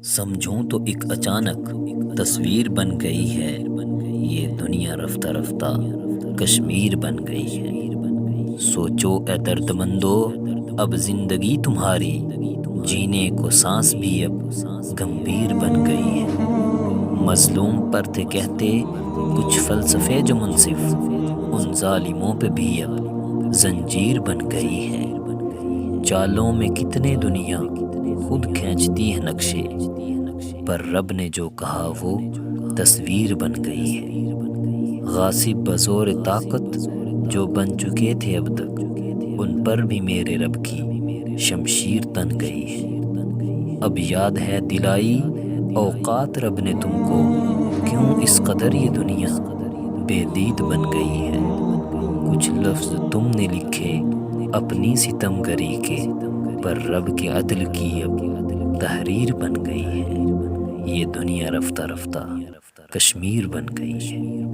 سمجھوں تو ایک اچانک تصویر بن گئی ہے، یہ دنیا رفتہ رفتہ کشمیر بن گئی ہے۔ سوچو اے درد مندو، اب زندگی تمہاری جینے کو سانس بھی اب گمبھیر بن گئی ہے۔ مظلوم پر تھے کہتے کچھ فلسفے جو منصف، ان ظالموں پہ بھی اب زنجیر بن گئی ہے۔ چالوں میں کتنے دنیا خود کھینچتی ہے نقشے، پر رب نے جو کہا وہ تصویر بن گئی ہے۔ غاصب بزور طاقت جو بن چکے تھے اب تک، ان پر بھی میرے رب کی شمشیر تن گئی ہے۔ اب یاد ہے دلائی اوقات رب نے تم کو، کیوں اس قدر یہ دنیا بے دید بن گئی ہے۔ کچھ لفظ تم نے لکھے اپنی ستم گری کے، پر رب کے عدل کی اب تحریر بن گئی ہے۔ یہ دنیا رفتہ رفتہ کشمیر بن گئی ہے۔